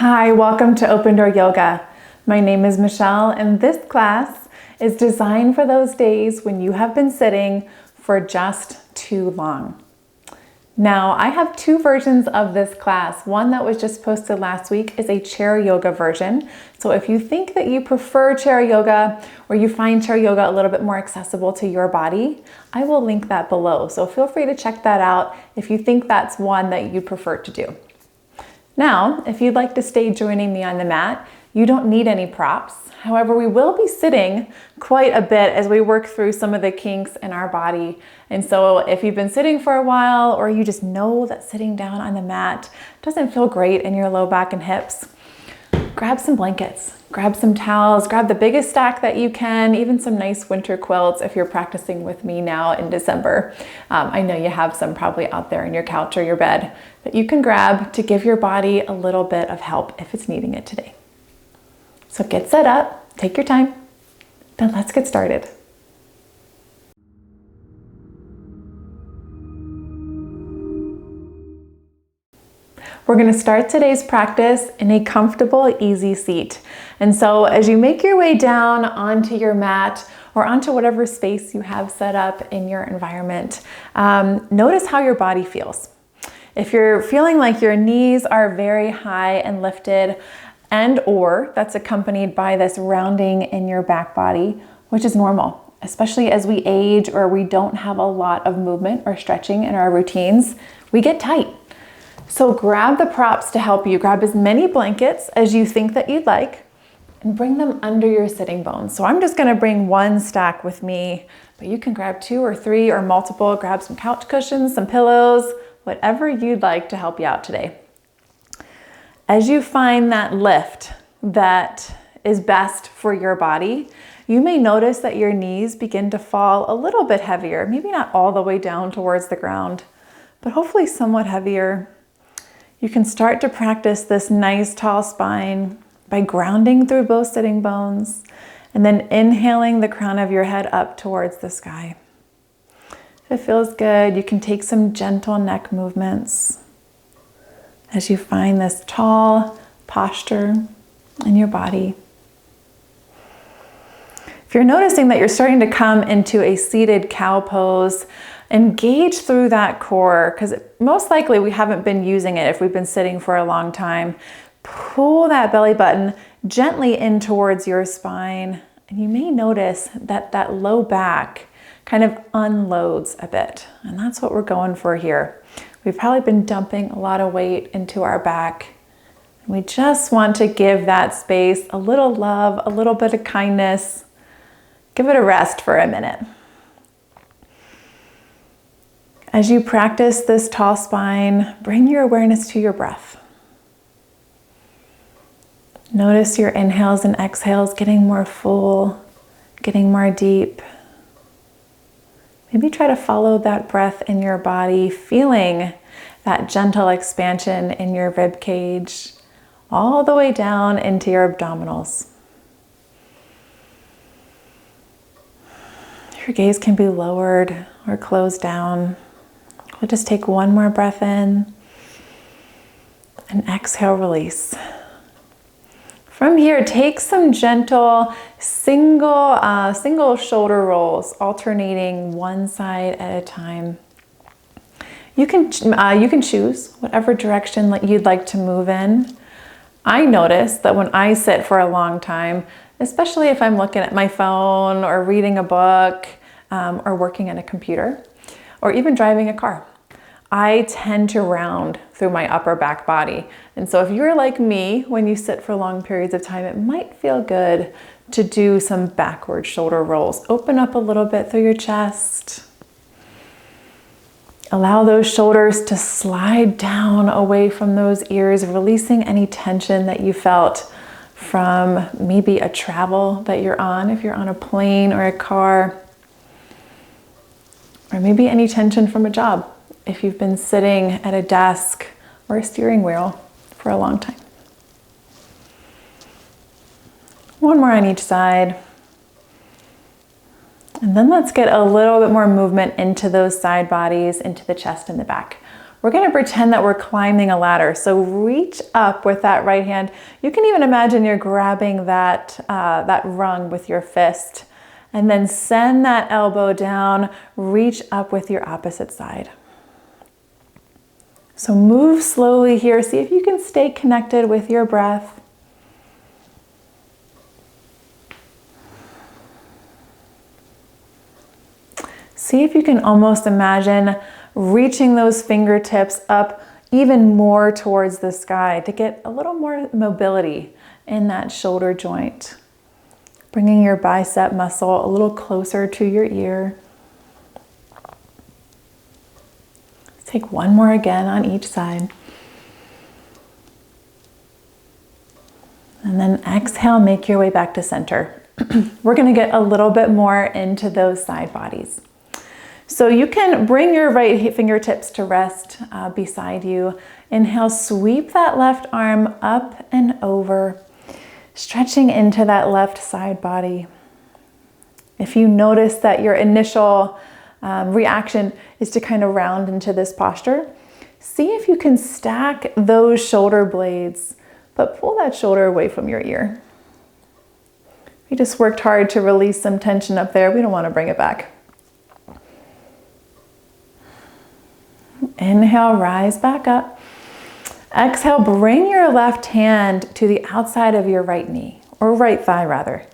Hi, welcome to Open Door Yoga. My name is Michelle, and this class is designed for those days when you have been sitting for just too long. Now, I have two versions of this class. One that was just posted last week is a chair yoga version. So if you think that you prefer chair yoga or you find chair yoga a little bit more accessible to your body, I will link that below. So feel free to check that out if you think that's one that you prefer to do. Now, if you'd like to stay joining me on the mat, you don't need any props. However, we will be sitting quite a bit as we work through some of the kinks in our body. And so if you've been sitting for a while, or you just know that sitting down on the mat doesn't feel great in your low back and hips, grab some blankets, grab some towels, grab the biggest stack that you can, even some nice winter quilts if you're practicing with me now in December. I know you have some probably out there in your couch or your bed that you can grab to give your body a little bit of help if it's needing it today. So get set up, take your time, then let's get started. We're going to start today's practice in a comfortable, easy seat. And so as you make your way down onto your mat or onto whatever space you have set up in your environment, notice how your body feels. If you're feeling like your knees are very high and lifted, or that's accompanied by this rounding in your back body, which is normal, especially as we age or we don't have a lot of movement or stretching in our routines, we get tight. So grab the props to help you. Grab as many blankets as you think that you'd like and bring them under your sitting bones. So I'm just gonna bring one stack with me, but you can grab 2 or 3 or multiple, grab some couch cushions, some pillows, whatever you'd like to help you out today. As you find that lift that is best for your body, you may notice that your knees begin to fall a little bit heavier, maybe not all the way down towards the ground, but hopefully somewhat heavier. You can start to practice this nice tall spine by grounding through both sitting bones and then inhaling the crown of your head up towards the sky. If it feels good, you can take some gentle neck movements as you find this tall posture in your body. If you're noticing that you're starting to come into a seated cow pose, engage through that core, because most likely we haven't been using it if we've been sitting for a long time. Pull that belly button gently in towards your spine, and you may notice that that low back kind of unloads a bit, and that's what we're going for here. We've probably been dumping a lot of weight into our back. We just want to give that space a little love, a little bit of kindness. Give it a rest for a minute. As you practice this tall spine, bring your awareness to your breath. Notice your inhales and exhales getting more full, getting more deep. Maybe try to follow that breath in your body, feeling that gentle expansion in your rib cage, all the way down into your abdominals. Your gaze can be lowered or closed down. We'll just take one more breath in and exhale, release. From here, take some gentle single shoulder rolls, alternating one side at a time. You can choose whatever direction you'd like to move in. I notice that when I sit for a long time, especially if I'm looking at my phone or reading a book or working on a computer or even driving a car, I tend to round through my upper back body. And so if you're like me, when you sit for long periods of time, it might feel good to do some backward shoulder rolls. Open up a little bit through your chest. Allow those shoulders to slide down away from those ears, releasing any tension that you felt from maybe a travel that you're on, if you're on a plane or a car, or maybe any tension from a job, if you've been sitting at a desk or a steering wheel for a long time. One more on each side. And then let's get a little bit more movement into those side bodies, into the chest and the back. we're going to pretend that we're climbing a ladder. So reach up with that right hand. You can even imagine you're grabbing that rung with your fist, and then send that elbow down, reach up with your opposite side. So move slowly here. See if you can stay connected with your breath. See if you can almost imagine reaching those fingertips up even more towards the sky to get a little more mobility in that shoulder joint. Bringing your bicep muscle a little closer to your ear. Take one more again on each side. And then exhale, make your way back to center. We're going to get a little bit more into those side bodies. So you can bring your right fingertips to rest beside you. Inhale, sweep that left arm up and over, stretching into that left side body. If you notice that your initial reaction is to kind of round into this posture, see if you can stack those shoulder blades, but pull that shoulder away from your ear. We just worked hard to release some tension up there. We don't want to bring it back. Inhale, rise back up. Exhale, bring your left hand to the outside of your right knee, or right thigh rather.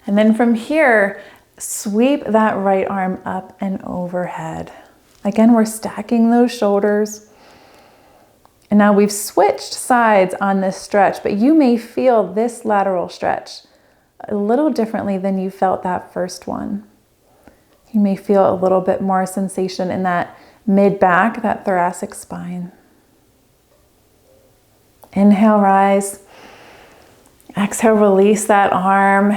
And then from here, sweep that right arm up and overhead. Again, we're stacking those shoulders. And now we've switched sides on this stretch, but you may feel this lateral stretch a little differently than you felt that first one. You may feel a little bit more sensation in that mid-back, that thoracic spine. Inhale, rise. Exhale, release that arm.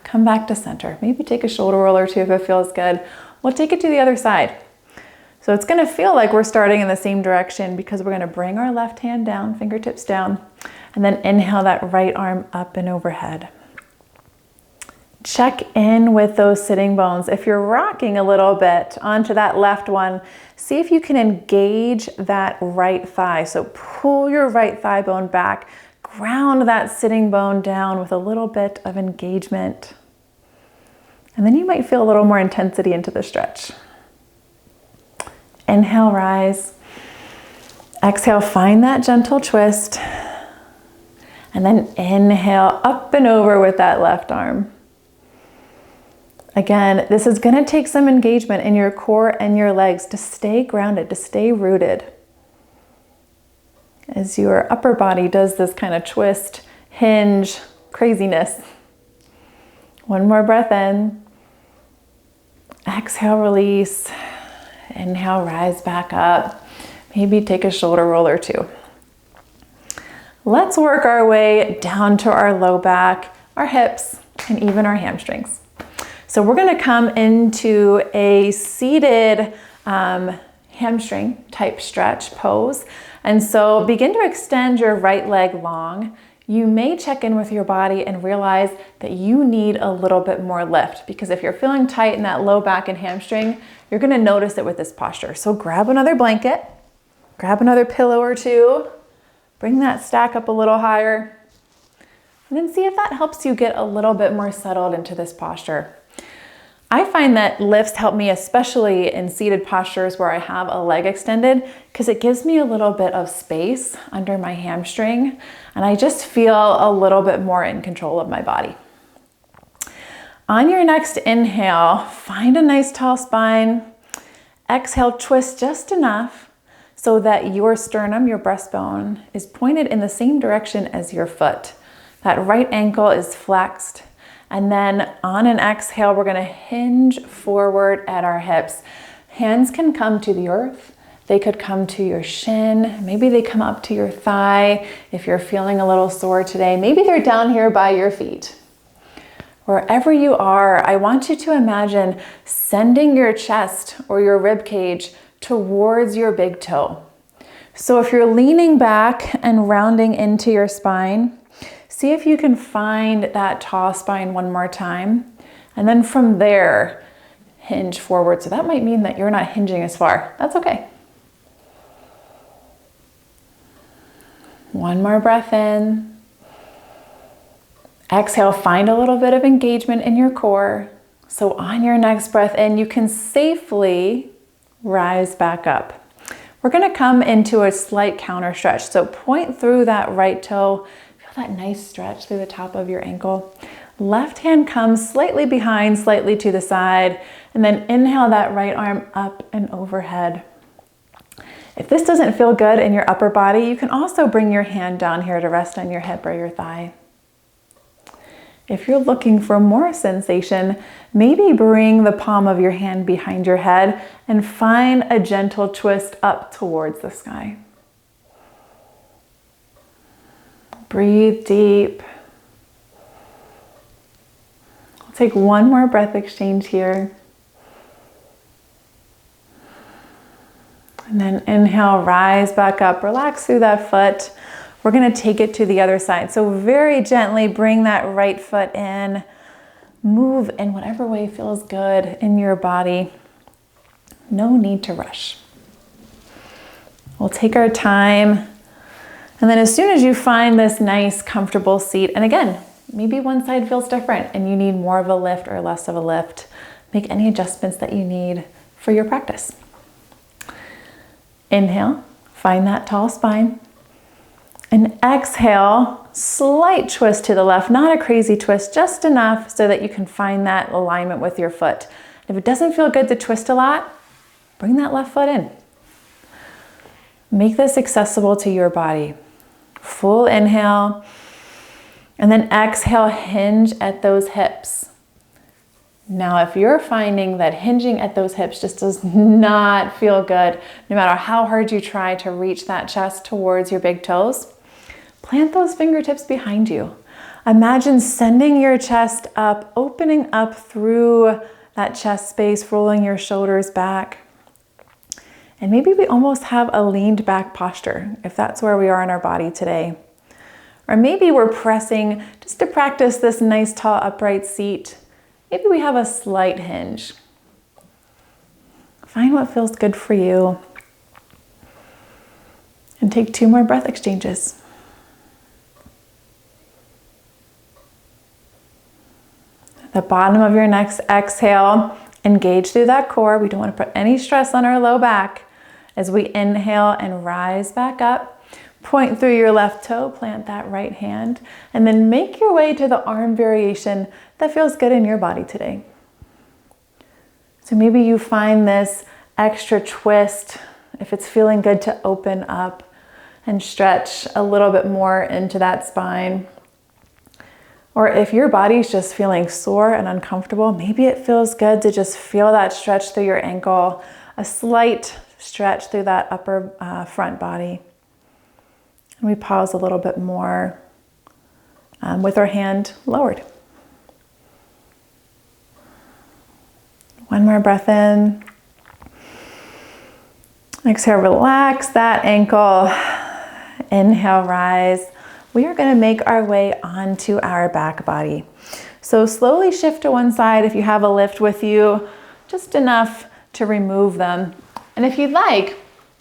Come back to center. Maybe take a shoulder roll or two if it feels good. We'll take it to the other side. So it's going to feel like we're starting in the same direction because we're going to bring our left hand down, fingertips down, and then inhale that right arm up and overhead. Check in with those sitting bones. If you're rocking a little bit onto that left one, see if you can engage that right thigh. So pull your right thigh bone back, ground that sitting bone down with a little bit of engagement. And then you might feel a little more intensity into the stretch. Inhale, rise. Exhale, find that gentle twist. And then inhale, up and over with that left arm. Again, this is going to take some engagement in your core and your legs to stay grounded, to stay rooted. As your upper body does this kind of twist, hinge, craziness. One more breath in. Exhale, release. Inhale, rise back up. Maybe take a shoulder roll or two. Let's work our way down to our low back, our hips, and even our hamstrings. So we're going to come into a seated hamstring type stretch pose. And so begin to extend your right leg long. You may check in with your body and realize that you need a little bit more lift, because if you're feeling tight in that low back and hamstring, you're going to notice it with this posture. So grab another blanket, grab another pillow or two, bring that stack up a little higher, and then see if that helps you get a little bit more settled into this posture. I find that lifts help me, especially in seated postures where I have a leg extended, because it gives me a little bit of space under my hamstring, and I just feel a little bit more in control of my body. On your next inhale, find a nice tall spine. Exhale, twist just enough so that your sternum, your breastbone, is pointed in the same direction as your foot. That right ankle is flexed. And then on an exhale, we're going to hinge forward at our hips. Hands can come to the earth. They could come to your shin. Maybe they come up to your thigh if you're feeling a little sore today. Maybe they're down here by your feet. Wherever you are, I want you to imagine sending your chest or your rib cage towards your big toe. So if you're leaning back and rounding into your spine, see if you can find that tall spine one more time. And then from there, hinge forward. So that might mean that you're not hinging as far. That's okay. One more breath in. Exhale, find a little bit of engagement in your core. So on your next breath in, you can safely rise back up. We're gonna come into a slight counter stretch. So point through that right toe. Feel that nice stretch through the top of your ankle. Left hand comes slightly behind, slightly to the side, and then inhale that right arm up and overhead. If this doesn't feel good in your upper body, you can also bring your hand down here to rest on your hip or your thigh. If you're looking for more sensation, maybe bring the palm of your hand behind your head and find a gentle twist up towards the sky. Breathe deep. I'll take one more breath exchange here. And then inhale, rise back up, relax through that foot. We're gonna take it to the other side. So very gently bring that right foot in. Move in whatever way feels good in your body. No need to rush. We'll take our time. And then as soon as you find this nice, comfortable seat, and again, maybe one side feels different and you need more of a lift or less of a lift, make any adjustments that you need for your practice. Inhale, find that tall spine. And exhale, slight twist to the left, not a crazy twist, just enough so that you can find that alignment with your foot. If it doesn't feel good to twist a lot, bring that left foot in. Make this accessible to your body. Full inhale, and then exhale, hinge at those hips. Now, if you're finding that hinging at those hips just does not feel good, no matter how hard you try to reach that chest towards your big toes, plant those fingertips behind you. Imagine sending your chest up, opening up through that chest space, rolling your shoulders back. And maybe we almost have a leaned back posture, if that's where we are in our body today. Or maybe we're pressing just to practice this nice tall upright seat. Maybe we have a slight hinge. Find what feels good for you. And take 2 more breath exchanges. At the bottom of your next exhale, engage through that core. We don't want to put any stress on our low back. As we inhale and rise back up, point through your left toe, plant that right hand, and then make your way to the arm variation that feels good in your body today. So maybe you find this extra twist, if it's feeling good to open up and stretch a little bit more into that spine. Or if your body's just feeling sore and uncomfortable, maybe it feels good to just feel that stretch through your ankle, a slight stretch through that upper front body. And we pause a little bit more with our hand lowered. One more breath in. Exhale, relax that ankle. Inhale, rise. We are going to make our way onto our back body. So slowly shift to one side if you have a lift with you, just enough to remove them. And if you'd like,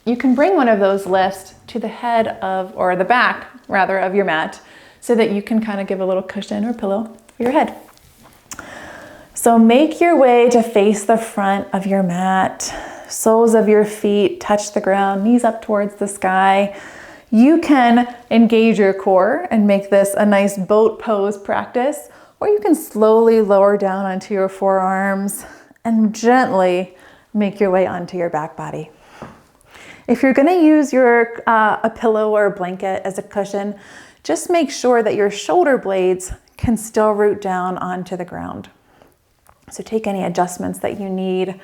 you can bring one of those lifts to the head of, or the back rather, of your mat so that you can kind of give a little cushion or pillow for your head. So make your way to face the front of your mat. Soles of your feet touch the ground, knees up towards the sky. You can engage your core and make this a nice boat pose practice, or you can slowly lower down onto your forearms and gently make your way onto your back body. If you're going to use a pillow or a blanket as a cushion, just make sure that your shoulder blades can still root down onto the ground. So take any adjustments that you need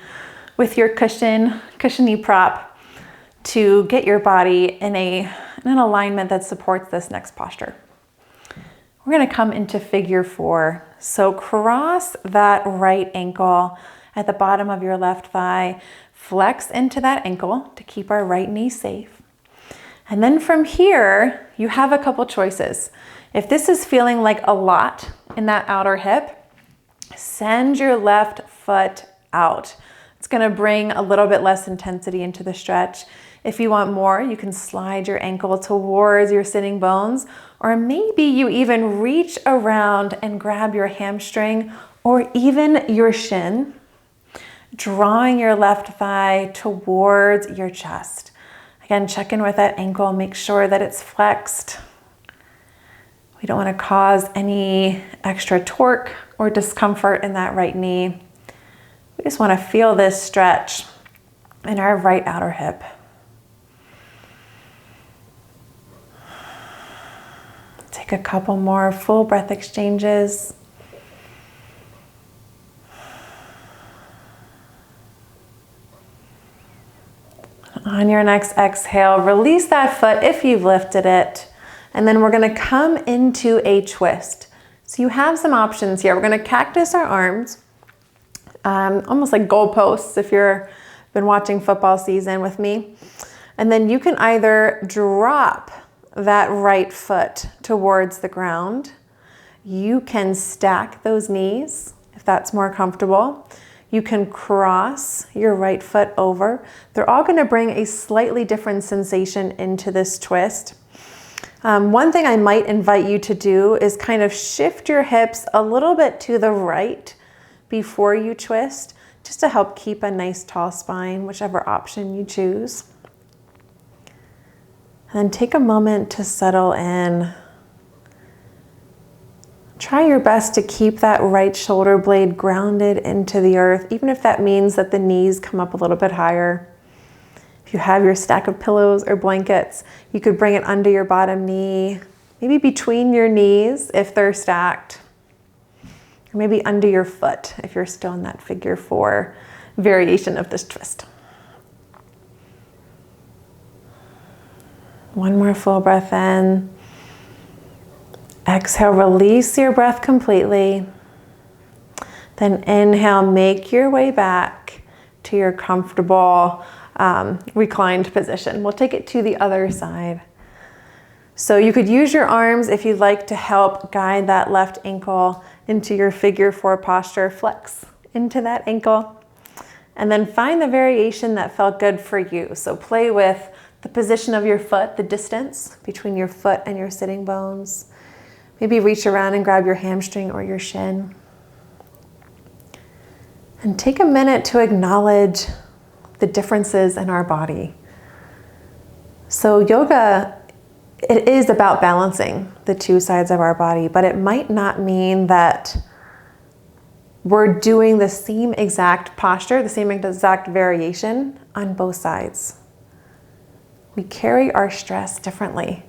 with your cushiony prop to get your body in an alignment that supports this next posture. We're going to come into figure 4. So cross that right ankle at the bottom of your left thigh, flex into that ankle to keep our right knee safe. And then from here, you have a couple choices. If this is feeling like a lot in that outer hip, send your left foot out. It's going to bring a little bit less intensity into the stretch. If you want more, you can slide your ankle towards your sitting bones, or maybe you even reach around and grab your hamstring or even your shin, drawing your left thigh towards your chest. Again, check in with that ankle, make sure that it's flexed. We don't want to cause any extra torque or discomfort in that right knee. We just want to feel this stretch in our right outer hip. Take a couple more full breath exchanges. On your next exhale, release that foot if you've lifted it. And then we're going to come into a twist. So you have some options here. We're going to cactus our arms, almost like goalposts if you've been watching football season with me. And then you can either drop that right foot towards the ground. You can stack those knees if that's more comfortable. You can cross your right foot over. They're all going to bring a slightly different sensation into this twist. One thing I might invite you to do is kind of shift your hips a little bit to the right before you twist, just to help keep a nice tall spine, whichever option you choose. And then take a moment to settle in. Try your best to keep that right shoulder blade grounded into the earth, even if that means that the knees come up a little bit higher. If you have your stack of pillows or blankets, you could bring it under your bottom knee, maybe between your knees if they're stacked, or maybe under your foot if you're still in that figure 4 variation of this twist. One more full breath in. Exhale, release your breath completely. Then inhale, make your way back to your comfortable reclined position. We'll take it to the other side. So you could use your arms if you'd like to help guide that left ankle into your figure 4 posture. Flex into that ankle. And then find the variation that felt good for you. So play with the position of your foot, the distance between your foot and your sitting bones. Maybe reach around and grab your hamstring or your shin. And take a minute to acknowledge the differences in our body. So yoga, it is about balancing the two sides of our body, but it might not mean that we're doing the same exact posture, the same exact variation on both sides. We carry our stress differently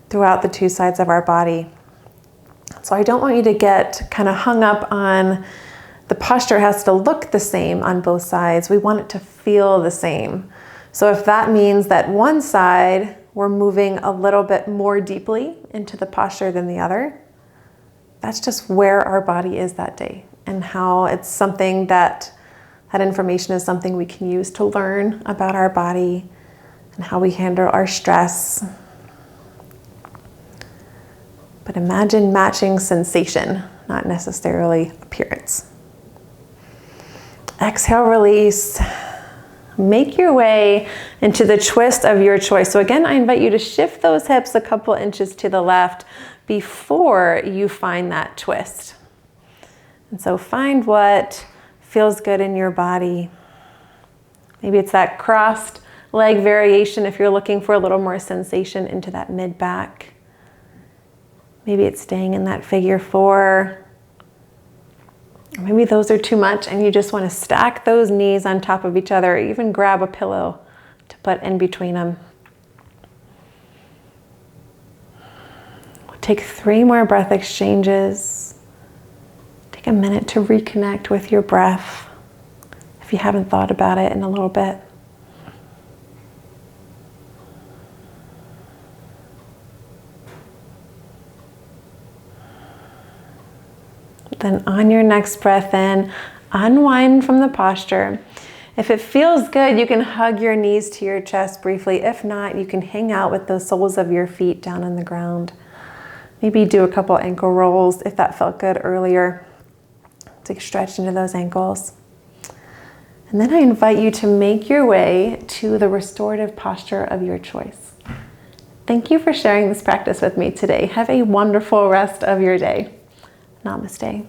throughout the two sides of our body. So I don't want you to get kind of hung up on the posture has to look the same on both sides. We want it to feel the same. So if that means that one side we're moving a little bit more deeply into the posture than the other, that's just where our body is that day, and how it's something that information is something we can use to learn about our body and how we handle our stress. But imagine matching sensation, not necessarily appearance. Exhale, release. Make your way into the twist of your choice. So again, I invite you to shift those hips a couple inches to the left before you find that twist. And so find what feels good in your body. Maybe it's that crossed leg variation if you're looking for a little more sensation into that mid-back. Maybe it's staying in that figure 4. Maybe those are too much and you just want to stack those knees on top of each other, or even grab a pillow to put in between them. We'll take 3 more breath exchanges. Take a minute to reconnect with your breath if you haven't thought about it in a little bit. Then on your next breath in, unwind from the posture. If it feels good, you can hug your knees to your chest briefly. If not, you can hang out with the soles of your feet down on the ground. Maybe do a couple ankle rolls if that felt good earlier. Take a stretch into those ankles. And then I invite you to make your way to the restorative posture of your choice. Thank you for sharing this practice with me today. Have a wonderful rest of your day. Namaste.